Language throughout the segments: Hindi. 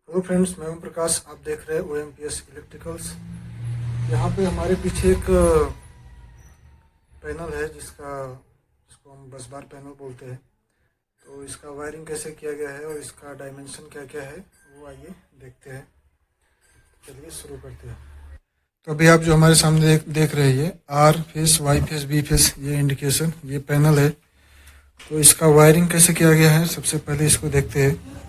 हेलो फ्रेंड्स, मैं ओम प्रकाश। आप देख रहे हैं OMPS इलेक्ट्रिकल्स। यहाँ पे हमारे पीछे एक पैनल है जिसको हम बस बार पैनल बोलते हैं। तो इसका वायरिंग कैसे किया गया है और इसका डायमेंशन क्या क्या है वो आइए देखते हैं। चलिए शुरू करते हैं। तो अभी आप जो हमारे सामने देख रहे हैं ये R face, Y face, B face, ये इंडिकेशन, ये पैनल है। तो इसका वायरिंग कैसे किया गया है सबसे पहले इसको देखते हैं।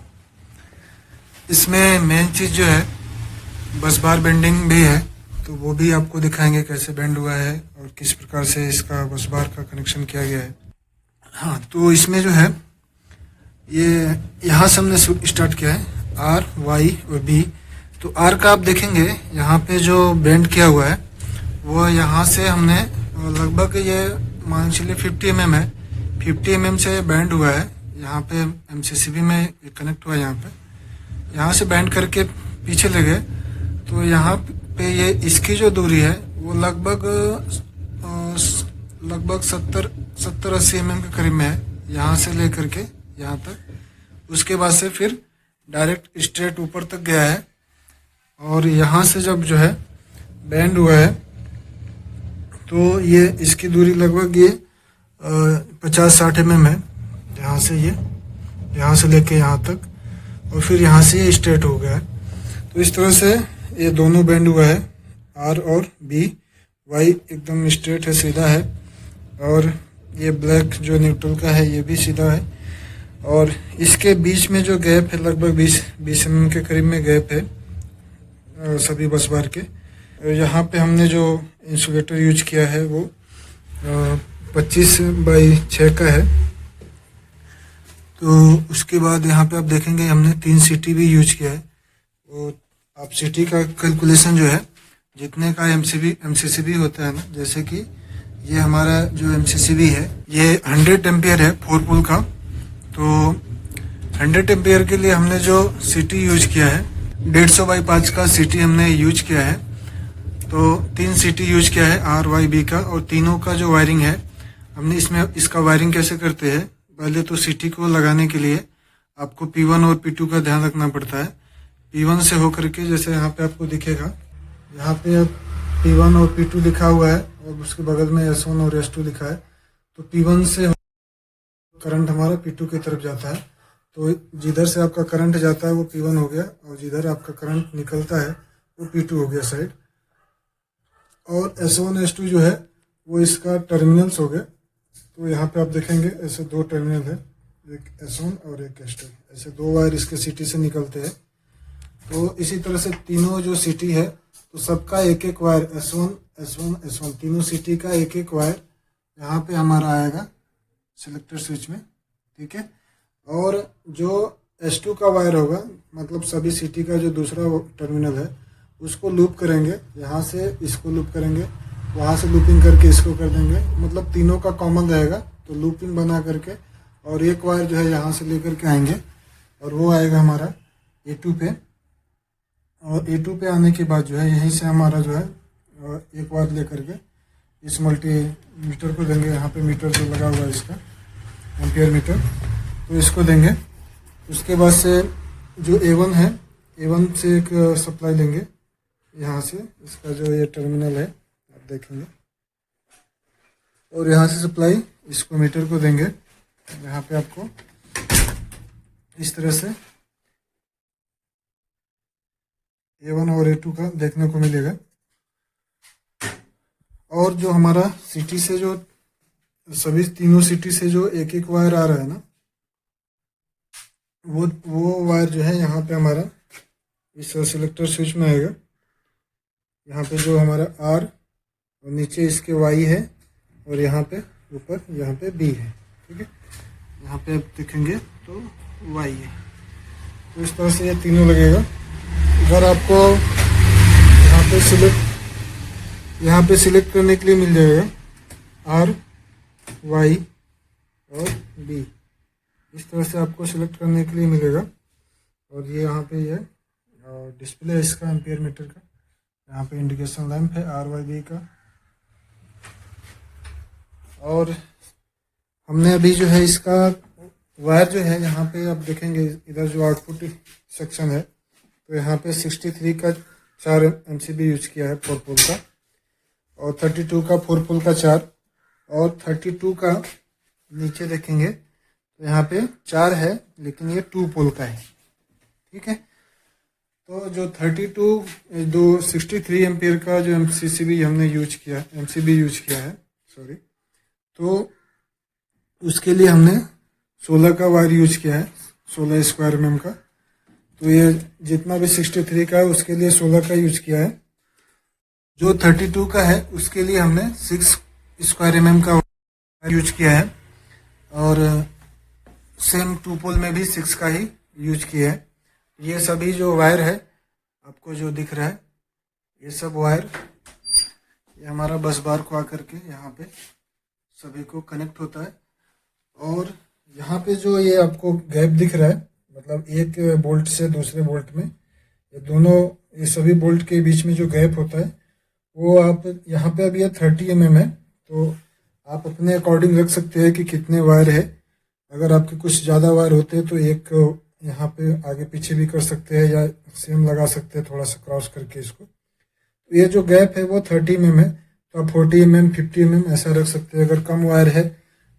इसमें मेन चीज़ जो है बस बार बेंडिंग भी है, तो वो भी आपको दिखाएंगे कैसे बेंड हुआ है और किस प्रकार से इसका बस बार का कनेक्शन किया गया है। हाँ, तो इसमें जो है ये यहाँ से हमने स्टार्ट किया है आर, वाई और बी। तो आर का आप देखेंगे यहाँ पे जो बेंड किया हुआ है वो यहाँ से हमने लगभग ये मान चलिए 50 mm है। 50 mm से बेंड हुआ है। यहाँ पे MCCB में कनेक्ट हुआ है। यहाँ से बेंड करके पीछे ले गए तो यहाँ पे ये इसकी जो दूरी है वो लगभग 70-80 mm के करीब में है, यहाँ से लेकर के यहाँ तक। उसके बाद से फिर डायरेक्ट स्ट्रेट ऊपर तक गया है और यहाँ से जब जो है बेंड हुआ है तो ये इसकी दूरी लगभग ये 50-60 mm है। यहाँ से लेके यहाँ तक और फिर यहाँ से ये स्ट्रेट हो गया है। तो इस तरह से ये दोनों बेंड हुआ है, आर और बी। वाई एकदम स्ट्रेट है, सीधा है, और ये ब्लैक जो न्यूट्रल का है ये भी सीधा है। और इसके बीच में जो गैप है लगभग 20 mm के करीब में गैप है सभी बस बार के। यहाँ पे हमने जो इंसुलेटर यूज किया है वो 25/6 का है। तो उसके बाद यहाँ पे आप देखेंगे हमने 3 सीटी भी यूज किया है। वो आप सीटी का कैलकुलेशन जो है जितने का MCCB होता है ना, जैसे कि ये हमारा जो MCCB है ये 100 एम्पियर है 4 पोल का। तो 100 एम्पियर के लिए हमने जो सीटी यूज किया है 150/5 का सीटी हमने यूज किया है। तो 3 सीटी यूज किया है आर, वाई, बी का, और तीनों का जो वायरिंग है हमने इसका वायरिंग कैसे करते हैं। पहले तो सीटी को लगाने के लिए आपको P1 और P2 का ध्यान रखना पड़ता है। P1 से होकर के, जैसे यहाँ पे आपको दिखेगा, यहाँ पे P1 और P2 लिखा हुआ है और उसके बगल में S1 और S2 लिखा है। तो P1 से करंट हमारा P2 की तरफ जाता है। तो जिधर से आपका करंट जाता है वो P1 हो गया और जिधर आपका करंट निकलता है वो P2 हो गया साइड। और S1 S2 जो है वो इसका टर्मिनल्स हो गए। तो यहाँ पे आप देखेंगे ऐसे 2 टर्मिनल है, एक S1 और एक S2। ऐसे 2 वायर इसके सीटी से निकलते हैं। तो इसी तरह से तीनों जो सीटी है तो सबका एक एक वायर S1 S1 S1 तीनों सीटी का एक एक वायर यहाँ पे हमारा आएगा सिलेक्टर स्विच में, ठीक है। और जो S2 का वायर होगा, मतलब सभी सीटी का जो दूसरा टर्मिनल है उसको लूप करेंगे, यहाँ से इसको लूप करेंगे, वहाँ से लूपिंग करके इसको कर देंगे, मतलब तीनों का कॉमन रहेगा। तो लूपिंग बना करके और एक वायर जो है यहाँ से लेकर के आएंगे और वो आएगा हमारा A2 पे। और A2 पे आने के बाद जो है यहीं से हमारा जो है एक वायर लेकर के इस मल्टीमीटर को देंगे। यहाँ पे मीटर जो लगा हुआ है इसका एम्पियर मीटर, तो इसको देंगे। उसके बाद से जो A1 है, A1 से एक सप्लाई लेंगे यहाँ से, इसका जो ये टर्मिनल है आप देखेंगे, और यहाँ से सप्लाई इसको मीटर को देंगे। यहाँ पे आपको इस तरह से A1 और A2 का देखने को मिलेगा। और जो हमारा सीटी से जो सभी तीनों सीटी से जो एक एक वायर आ रहा है ना, वो वायर जो है यहाँ पे हमारा इस सिलेक्टर स्विच में आएगा। यहाँ पे जो हमारा आर और नीचे इसके वाई है और यहाँ पे ऊपर यहाँ पे बी है, ठीक है। यहाँ पे आप देखेंगे तो वाई है। तो इस तरह से ये तीनों लगेगा। अगर आपको यहाँ पे सिलेक्ट करने के लिए मिल जाएगा आर, वाई और बी, इस तरह से आपको सिलेक्ट करने के लिए मिलेगा। और ये यहाँ पे ये डिस्प्ले है इसका एम्पियर मीटर का। यहाँ पे इंडिकेशन लैंप है आर, वाई, बी का। और हमने अभी जो है इसका वायर जो है यहाँ पे आप देखेंगे, इधर जो आउटपुट सेक्शन है तो यहाँ पे 63 का 4 MCB यूज किया है 4 पोल का, और 32 का 4 पोल का 4, और 32 का नीचे देखेंगे तो यहाँ पे 4 है लेकिन ये 2 पोल का है। ठीक है, तो जो 63 एम्पियर का जो MCB हमने यूज किया, MCB यूज किया है सॉरी, तो उसके लिए हमने 16 का वायर यूज किया है, 16 स्क्वायर mm का। तो ये जितना भी 63 का है उसके लिए 16 का यूज किया है। जो 32 का है उसके लिए हमने 6 स्क्वायर mm का यूज किया है, और सेम 2 पोल में भी 6 का ही यूज किया है। ये सभी जो वायर है आपको जो दिख रहा है, ये सब वायर ये हमारा बस बार को आकर के यहाँ पे सभी को कनेक्ट होता है। और यहाँ पे जो ये आपको गैप दिख रहा है, मतलब एक बोल्ट से दूसरे बोल्ट में, ये दोनों ये सभी बोल्ट के बीच में जो गैप होता है वो आप यहाँ पे अब ये 30 mm है, तो आप अपने अकॉर्डिंग रख सकते हैं कि कितने वायर है। अगर आपके कुछ ज़्यादा वायर होते हैं तो एक यहाँ पे आगे पीछे भी कर सकते हैं, या सेम लगा सकते हैं थोड़ा सा क्रॉस करके इसको। तो ये जो गैप है वो 30 mm है, तो आप 40 mm 50 mm ऐसा रख सकते हैं। अगर कम वायर है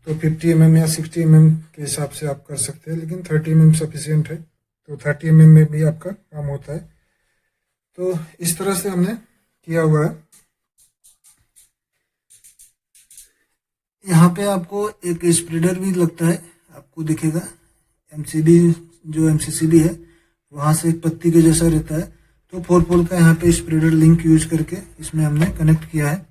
तो 50 mm या 60 mm के हिसाब से आप कर सकते हैं, लेकिन 30 mm सफिशियंट है, तो 30 mm में भी आपका काम होता है। तो इस तरह से हमने किया हुआ है। यहाँ पे आपको एक स्प्रेडर भी लगता है, आपको दिखेगा MCB जो MCCB है वहाँ से एक पत्ती के जैसा रहता है। तो 4 पोल का यहाँ पे स्प्रेडर लिंक यूज करके इसमें हमने कनेक्ट किया है।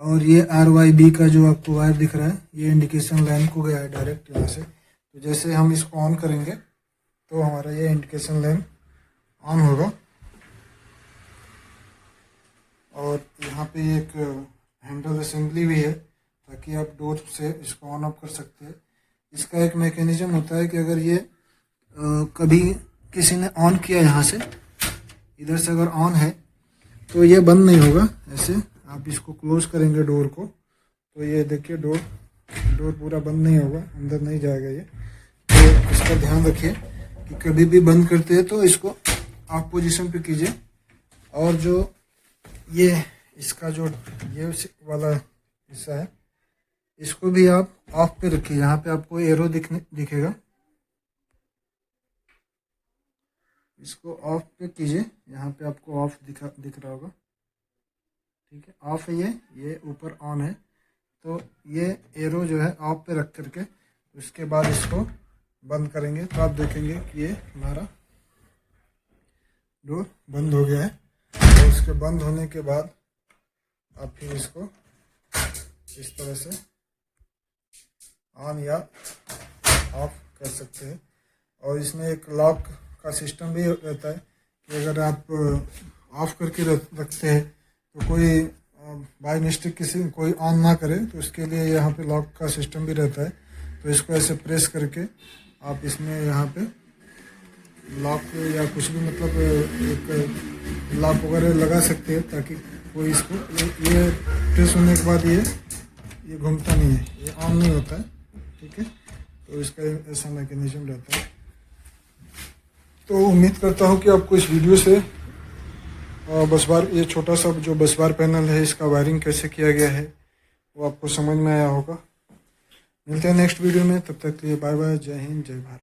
और ये RYB का जो आपको वायर दिख रहा है ये इंडिकेशन लाइन को गया है डायरेक्ट यहाँ से। तो जैसे हम इसको ऑन करेंगे तो हमारा ये इंडिकेशन लाइन ऑन होगा, और यहाँ पे एक हैंडल असेंबली भी है ताकि आप डोर से इसको ऑन ऑफ कर सकते हैं। इसका एक मैकेनिज्म होता है कि अगर ये कभी किसी ने ऑन किया यहाँ से, इधर से अगर ऑन है तो ये बंद नहीं होगा। ऐसे आप इसको क्लोज करेंगे डोर को तो ये देखिए डोर पूरा बंद नहीं होगा, अंदर नहीं जाएगा ये। तो इसका ध्यान रखिए कि कभी भी बंद करते हैं तो इसको ऑफ पोजीशन पे कीजिए। और जो ये इसका जो ये वाला हिस्सा है इसको भी आप ऑफ पे रखिए। यहाँ पे आपको एरो दिखेगा, इसको ऑफ पे कीजिए। यहाँ पे आपको ऑफ दिख रहा होगा, ठीक है, ऑफ है ये ऊपर ऑन है। तो ये एरो जो है ऑफ पे रख करके उसके बाद इसको बंद करेंगे तो आप देखेंगे कि ये हमारा डोर बंद हो गया है। तो उसके बंद होने के बाद आप फिर इसको इस तरह से ऑन या ऑफ कर सकते हैं। और इसमें एक लॉक का सिस्टम भी रहता है कि अगर आप ऑफ करके रखते हैं तो कोई बाय मिस्टेक कोई ऑन ना करे, तो उसके लिए यहाँ पे लॉक का सिस्टम भी रहता है। तो इसको ऐसे प्रेस करके आप इसमें यहाँ पे लॉक या कुछ भी मतलब एक लॉक वगैरह लगा सकते हैं ताकि कोई इसको ये प्रेस होने के बाद ये घूमता नहीं है, ये ऑन नहीं होता है। ठीक है, तो इसका ऐसा मैकेनिज्म रहता है। तो उम्मीद करता हूँ कि आपको इस वीडियो से बस बार ये छोटा सा जो बस बार पैनल है इसका वायरिंग कैसे किया गया है वो आपको समझ में आया होगा। मिलते हैं नेक्स्ट वीडियो में, तब तक के लिए बाय बाय, जय हिंद, जय भारत।